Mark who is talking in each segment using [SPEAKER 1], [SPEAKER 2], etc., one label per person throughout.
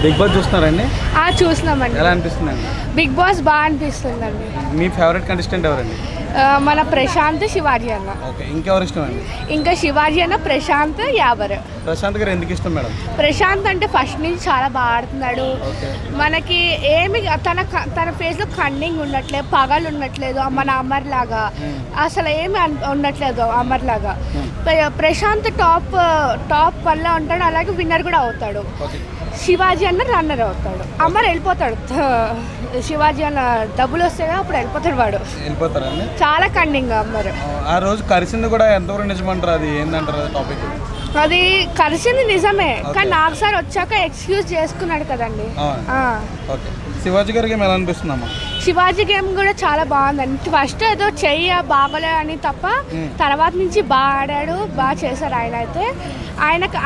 [SPEAKER 1] Big boss చూస్తున్నారండి?
[SPEAKER 2] చూస్తున్నామండి.
[SPEAKER 1] ఎలా అనిపిస్తుందండి?
[SPEAKER 2] బిగ్ బాస్ బాగా అనిపిస్తుందండి.
[SPEAKER 1] మీ ఫేవరెట్ కంటెస్టెంట్ ఎవరండి?
[SPEAKER 2] మన ప్రశాంత్, శివాజీ అన్న.
[SPEAKER 1] ఓకే, ఇంకెవరు ఇష్టం అండి?
[SPEAKER 2] ఇంకా శివాజీ అన్న, ప్రశాంత్, యావర్.
[SPEAKER 1] ప్రశాంత్ గారు ఎందుకు ఇష్టం మేడం?
[SPEAKER 2] ప్రశాంత్ అంటే ఫస్ట్ నుంచి చాలా బాగా ఆడుతున్నాడు. మనకి ఏమి తన ఫేస్ లో కన్నింగ్ ఉండట్లేదు, పగలు ఉండట్లేదు మన అమర్ లాగా, అసలు ఏమి ఉండట్లేదు అమర్ లాగా. ప్రశాంత్ టాప్ వల్ల ఉంటాడు, అలాగే విన్నర్ కూడా అవుతాడు. శివాజీ అన్న రన్నర్ అవుతాడు, అమర్ వెళ్ళిపోతాడు. శివాజీ అన్న డబ్బులు వస్తే అప్పుడు వెళ్ళిపోతాడు, వాడు
[SPEAKER 1] వెళ్ళిపోతారండి.
[SPEAKER 2] చాలా కన్నింగ్ అమర్.
[SPEAKER 1] ఆ రోజు కలిసింది కూడా ఎంతవరకు నిజమంటారు? అది ఏంటంటారు టాపిక్?
[SPEAKER 2] అది కలిసింది నిజమే, కానీ నాకు సార్ వచ్చాక ఎక్స్క్యూజ్ చేసుకున్నాడు కదండి.
[SPEAKER 1] ఓకే, శివాజీ గారికి ఎలా అనిపిస్తుందమ్మా?
[SPEAKER 2] శివాజీ గేమ్ కూడా చాలా బాగుందండి. ఫస్ట్ ఏదో చెయ్య బాగోలే అని తప్ప తర్వాత నుంచి బాగా ఆడాడు, బాగా చేశారు. ఆయన అయితే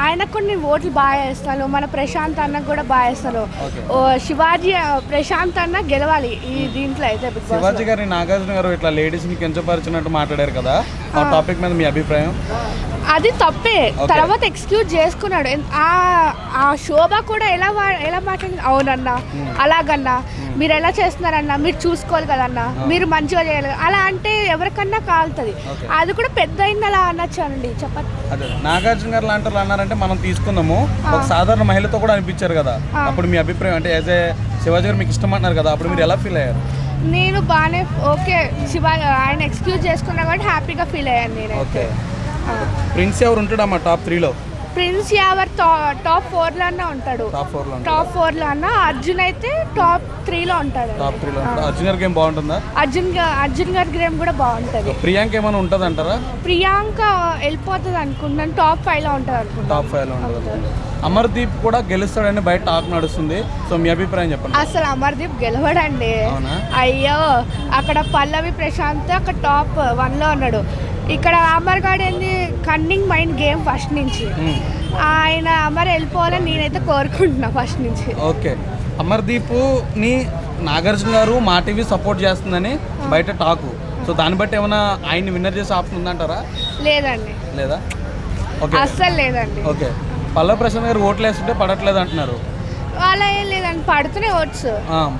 [SPEAKER 2] ఆయనకు కొన్ని ఓట్లు బాగా వేస్తాను, మన ప్రశాంత్ అన్నకు కూడా బాగా వేస్తాను. శివాజీ ప్రశాంత్ అన్న గెలవాలి ఈ దీంట్లో అయితే.
[SPEAKER 1] శివాజీ గారి నాగార్జున గారు ఇట్లా లేడీస్ ని కించపరిచినట్టు మాట్లాడారు కదా, ఆ టాపిక్ మీద మీ అభిప్రాయం?
[SPEAKER 2] అది తప్పే, తర్వాత ఎక్స్క్యూజ్ చేసుకున్నాడు. ఆ శోభ కూడా ఎలా మాట్లాడింది, అవునన్నా అలాగన్నా మీరు ఎలా చేస్తున్నారన్నా, మీరు చూసుకోవాలి కదన్నా, మీరు మంచిగా చేయాలి అలా అంటే ఎవరికన్నా కాలుతుంది. అది కూడా పెద్ద అయింది అలా అనొచ్చానండి. చెప్పండి.
[SPEAKER 1] అదే నాగార్జున గారు లాంటి అన్నారంటే మనం తీసుకుందాము, ఒక సాధారణ మహిళతో కూడా అనిపించారు కదా, అప్పుడు మీ అభిప్రాయం అంటే యాజ్ ఏ శివాజీ గారు మీకు ఇష్టం అంటున్నారు కదా, అప్పుడు మీరు ఎలా ఫీల్ అయ్యారు?
[SPEAKER 2] నేను బాగానే ఓకే, ఆయన ఎక్స్క్యూజ్ చేసుకున్నా కాబట్టి హ్యాపీగా ఫీల్ అయ్యాను నేను.
[SPEAKER 1] ఓకే, ప్రిన్స్ ఎవరు ఉంటాడమ్మా టాప్ 3లో?
[SPEAKER 2] ప్రిన్స్ యావర్ టాప్ 4లో అన్న ఉంటాడు. టాప్ 4లో అన్న. అర్జున్ అయితే టాప్ 3లో ఉంటాడు.
[SPEAKER 1] అర్జున్ గారి గేమ్ బాగుంటుందా?
[SPEAKER 2] అర్జున్ గారి గేమ్ కూడా బాగుంటుంది.
[SPEAKER 1] ప్రియాంక ఏమైనా ఉంటుంది అంటారా?
[SPEAKER 2] ప్రియాంక వెళ్ళిపోతుంది అనుకుంటున్నాను, టాప్ 5లో ఉంటుంది అనుకుంటున్నాను.
[SPEAKER 1] టాప్ 5లో ఉంటుంది. అమర్దీప్ కూడా గెలుస్తాడని బయట టాక్ నడుస్తుంది, సో మీ అభిప్రాయం చెప్పండి.
[SPEAKER 2] అసలు అమర్దీప్ గెలవడండి. అయ్యో, అక్కడ పల్లవి ప్రశాంత్ అక్కడ టాప్ 1లో ఉన్నాడు. ఇక్కడ అమర్ గాడు ఏంది కన్నింగ్ మైండ్ గేమ్ ఫస్ట్ నుంచి. ఆయన అమర్ వెళ్ళిపోవాలని నేనైతే కోరుకుంటున్నా ఫస్ట్ నుంచి.
[SPEAKER 1] ఓకే, అమర్దీప్ ని నాగార్జున గారు మా టీవీ సపోర్ట్ చేస్తుందని బయట టాకు, సో దాన్ని బట్టి ఏమైనా ఆయన్ని విన్నర్ చేసే ఆప్షన్ ఉందంటారా?
[SPEAKER 2] లేదండి.
[SPEAKER 1] లేదా? ఓకే,
[SPEAKER 2] అస్సలు లేదండి.
[SPEAKER 1] ఓకే, పల్లవి ప్రశాంత్ గారు ఓట్లు వేస్తుంటే పడట్లేదు అంటున్నారు.
[SPEAKER 2] అలా ఏం లేదండి, పడుతూనే ఓట్స్.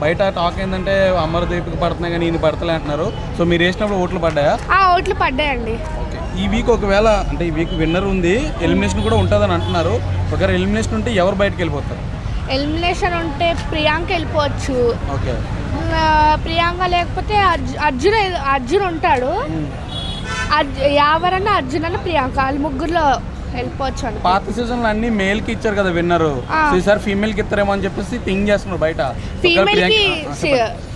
[SPEAKER 1] బయట టాక్ ఏంటంటే అమర్దీప్కి పడుతున్నాయి కానీ ఈయన పడతలే అంటున్నారు, సో మీరు వేసినప్పుడు ఓట్లు పడ్డాయా?
[SPEAKER 2] ఓట్లు పడ్డాయండి.
[SPEAKER 1] ఓకే, ఈ వీక్ ఒకవేళ అంటే ఈ వీక్ విన్నర్ ఉంది, ఎలిమినేషన్ కూడా ఉంటుందని అంటున్నారు. ఒకవేళ ఎలిమినేషన్ ఉంటే ఎవరు బయటకు వెళ్ళిపోతారు?
[SPEAKER 2] ఎలిమినేషన్ ఉంటే ప్రియాంక వెళ్ళిపోవచ్చు.
[SPEAKER 1] ఓకే,
[SPEAKER 2] ప్రియాంక లేకపోతే అర్జున్ ఉంటాడు. ఎవరన్నా అర్జున్ అన్న ప్రియాంక, వాళ్ళు ముగ్గురులో వెళ్ళిపోవచ్చు.
[SPEAKER 1] పాత సీజన్ లో అన్ని మేల్ కి ఇచ్చారు కదా విన్నర్, ఈసారి ఫీమేల్ కి ఇస్తారేమో అని చెప్పేసి థింక్ చేస్తున్నారు బయట.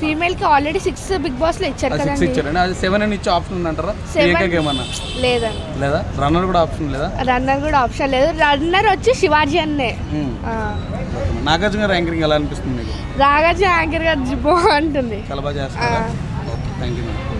[SPEAKER 2] ఫీమేల్ కి ఆల్రెడీ 6 బిగ్ బాస్ లో ఇచ్చారు కదా,
[SPEAKER 1] 6 ఇచ్చారు. అది 7 అని ఇచ్చే ఆప్షన్ ఉందంటారా? ప్రియాంకకి ఏమన్నా లేదా? రన్నర్ కూడా ఆప్షన్ లేదా?
[SPEAKER 2] రన్నర్ కూడా ఆప్షన్ లేదు. రన్నర్ వచ్చి శివాజీ అన్నే.
[SPEAKER 1] నాగార్జున గారు యాంకరింగ్ ఎలా అనిపిస్తుంది మీకు?
[SPEAKER 2] నాగార్జున యాంకర్ గారు బాగుంటుంది,
[SPEAKER 1] చాలా బాగా చేస్తారు. Thank you madam.